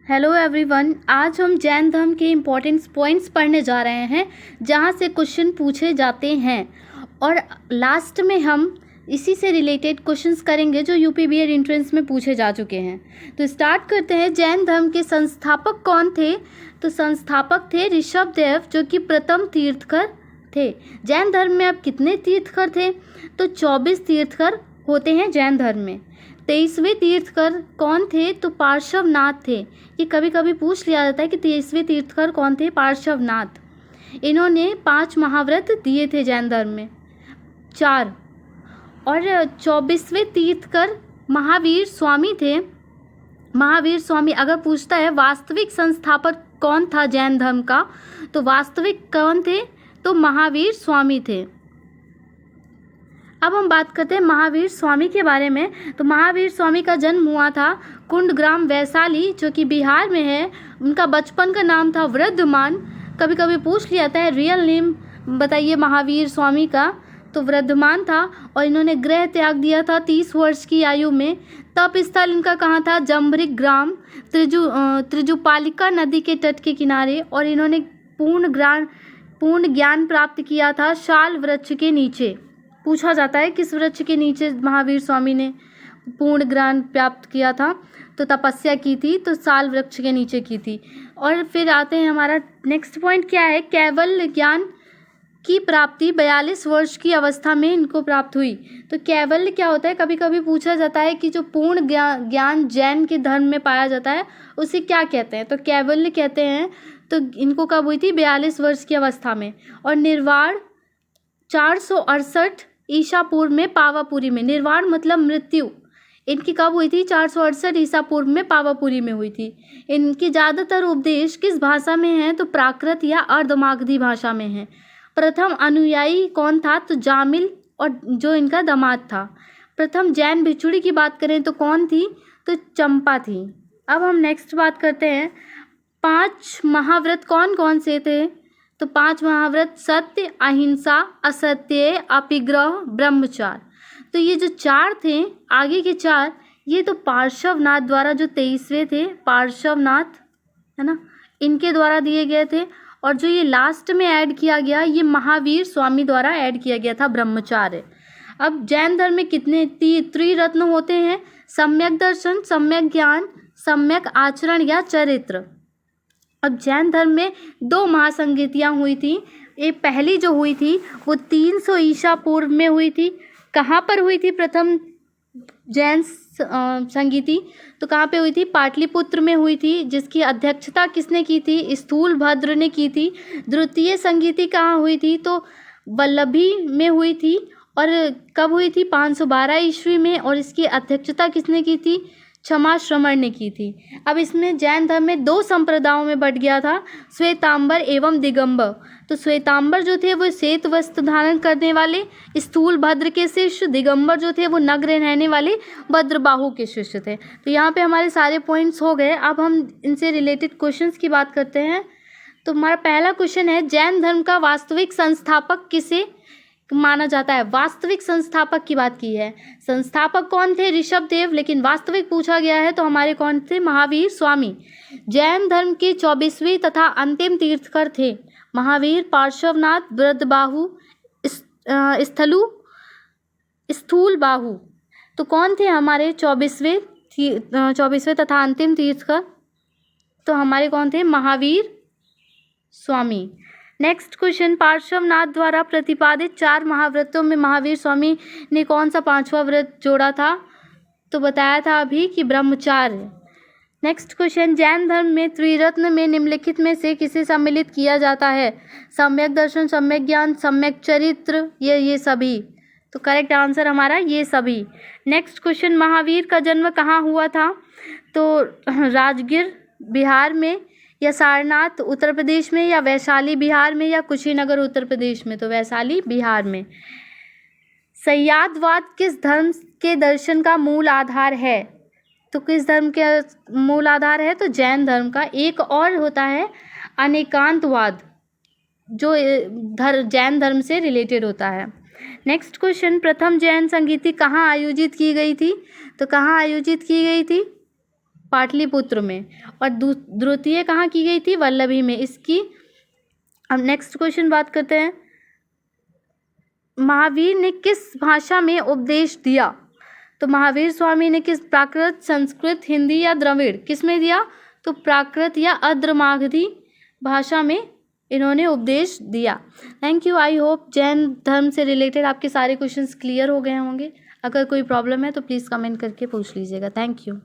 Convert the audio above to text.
Hello everyone, आज हम जैन धर्म के इम्पोर्टेंट पॉइंट्स पढ़ने जा रहे हैं जहां से क्वेश्चन पूछे जाते हैं और लास्ट में हम इसी से रिलेटेड क्वेश्चंस करेंगे जो यूपी बीएड एंट्रेंस में पूछे जा चुके हैं। तो स्टार्ट करते हैं। जैन धर्म के संस्थापक कौन थे? तो संस्थापक थे ऋषभदेव, जो कि प्रथम तीर्थकर थे। जैन धर्म में अब कितने तीर्थकर थे? तो 24 तीर्थकर होते हैं जैन धर्म में। 23वें तीर्थकर कौन थे? तो पार्श्वनाथ थे। ये कभी कभी पूछ लिया जाता है कि 23वें तीर्थकर कौन थे? पार्श्वनाथ। इन्होंने 5 महाव्रत दिए थे जैन धर्म में, 4। और 24वें तीर्थकर महावीर स्वामी थे। महावीर स्वामी अगर पूछता है वास्तविक संस्थापक कौन था जैन धर्म का, तो वास्तविक कौन थे? तो महावीर स्वामी थे। अब हम बात करते हैं महावीर स्वामी के बारे में। तो महावीर स्वामी का जन्म हुआ था कुंडग्राम वैशाली, जो कि बिहार में है। उनका बचपन का नाम था वृद्धमान। कभी कभी पूछ लिया जाता है रियल नेम बताइए महावीर स्वामी का, तो वृद्धमान था। और इन्होंने गृह त्याग दिया था 30 वर्ष की आयु में। तप स्थल इनका कहाँ था? जम्भरिक ग्राम, त्रिजुपालिका नदी के तट के किनारे। और इन्होंने पूर्ण ज्ञान प्राप्त किया था शाल वृक्ष के नीचे। पूछा जाता है किस वृक्ष के नीचे महावीर स्वामी ने पूर्ण ज्ञान प्राप्त किया था? तो तपस्या की थी, तो साल वृक्ष के नीचे की थी। और फिर आते हैं हमारा नेक्स्ट पॉइंट क्या है? कैवल्य ज्ञान की प्राप्ति 42 वर्ष की अवस्था में इनको प्राप्त हुई। तो कैवल्य क्या होता है? कभी कभी पूछा जाता है कि जो पूर्ण ज्ञान जैन के धर्म में पाया जाता है उसे क्या कहते हैं? तो कैवल्य कहते हैं। तो इनको कब हुई थी? 42 वर्ष की अवस्था में। और निर्वाण 468 ईसा पूर्व में पावापुरी में। निर्वाण मतलब मृत्यु। इनकी कब हुई थी? 468 ईसा पूर्व में पावापुरी में हुई थी। इनकी ज़्यादातर उपदेश किस भाषा में है? तो प्राकृत या अर्धमागधी भाषा में है। प्रथम अनुयायी कौन था? तो जामिल, और जो इनका दामाद था। प्रथम जैन भिक्षुणी की बात करें तो कौन थी? तो चंपा थी। अब हम नेक्स्ट बात करते हैं 5 महाव्रत कौन कौन से थे? तो 5 महाव्रत सत्य, अहिंसा, असत्य, अपिग्रह, ब्रह्मचार। तो ये जो 4 थे, आगे के 4 ये तो पार्श्वनाथ द्वारा, जो 23वें थे पार्श्वनाथ, है ना, इनके द्वारा दिए गए थे। और जो ये लास्ट में ऐड किया गया, ये महावीर स्वामी द्वारा ऐड किया गया था, ब्रह्मचार्य। अब जैन धर्म में कितने त्रिरत्न होते हैं? सम्यक दर्शन, सम्यक ज्ञान, सम्यक आचरण या चरित्र। अब जैन धर्म में 2 महासंगीतियाँ हुई थी। एक पहली जो हुई थी वो 300 ईसा पूर्व में हुई थी। कहाँ पर हुई थी प्रथम जैन संगीति? तो कहाँ पे हुई थी? पाटलिपुत्र में हुई थी, जिसकी अध्यक्षता किसने की थी? स्थूलभद्र ने की थी। द्वितीय संगीति कहाँ हुई थी? तो वल्लभी में हुई थी। और कब हुई थी? 512 ईस्वी में। और इसकी अध्यक्षता किसने की थी? क्षमाश्रमण ने की थी। अब इसमें जैन धर्म में 2 संप्रदायों में बट गया था, श्वेतांबर एवं दिगंबर। तो श्वेतांबर जो थे वो श्वेत वस्त्र धारण करने वाले स्थूल भद्र के शिष्य, दिगंबर जो थे वो नग्न रहने वाले भद्रबाहु के शिष्य थे। तो यहाँ पे हमारे सारे पॉइंट्स हो गए। अब हम इनसे रिलेटेड क्वेश्चंस की बात करते हैं। तो हमारा पहला क्वेश्चन है, जैन धर्म का वास्तविक संस्थापक किसे माना जाता है? वास्तविक संस्थापक की बात की है। संस्थापक कौन थे? ऋषभदेव। लेकिन वास्तविक पूछा गया है तो हमारे कौन थे? महावीर स्वामी। जैन धर्म के 24वें तथा अंतिम तीर्थकर थे महावीर, पार्श्वनाथ, वृद्धबाहु, स्थूलबाहु। तो कौन थे हमारे 24वें तथा अंतिम तीर्थकर? तो हमारे कौन थे? महावीर स्वामी। नेक्स्ट क्वेश्चन, पार्श्वनाथ द्वारा प्रतिपादित 4 महाव्रतों में महावीर स्वामी ने कौन सा 5वां व्रत जोड़ा था? तो बताया था अभी कि ब्रह्मचार्य। नेक्स्ट क्वेश्चन, जैन धर्म में त्रिरत्न में निम्नलिखित में से किसे सम्मिलित किया जाता है? सम्यक दर्शन, सम्यक ज्ञान, सम्यक चरित्र, ये सभी। तो करेक्ट आंसर हमारा ये सभी। नेक्स्ट क्वेश्चन, महावीर का जन्म कहाँ हुआ था? तो राजगीर बिहार में, या सारनाथ उत्तर प्रदेश में, या वैशाली बिहार में, या कुशीनगर उत्तर प्रदेश में? तो वैशाली बिहार में। संयातवाद किस धर्म के दर्शन का मूल आधार है? तो किस धर्म के मूल आधार है? तो जैन धर्म का। एक और होता है अनेकांतवाद, जो जैन धर्म से रिलेटेड होता है। नेक्स्ट क्वेश्चन, प्रथम जैन संगीति कहाँ आयोजित की गई थी? तो कहाँ आयोजित की गई थी? पाटलिपुत्र में, और द्वितीय कहाँ की गई थी? वल्लभी में। इसकी अब नेक्स्ट क्वेश्चन बात करते हैं, महावीर ने किस भाषा में उपदेश दिया? तो महावीर स्वामी ने किस, प्राकृत, संस्कृत, हिंदी या द्रविड़, किस में दिया? तो प्राकृत या अद्रमागधी भाषा में इन्होंने उपदेश दिया। Thank you. I hope Jain धर्म से रिलेटेड आपके सारे क्वेश्चंस क्लियर हो गए होंगे। अगर कोई प्रॉब्लम है तो प्लीज़ कमेंट करके पूछ लीजिएगा। Thank you.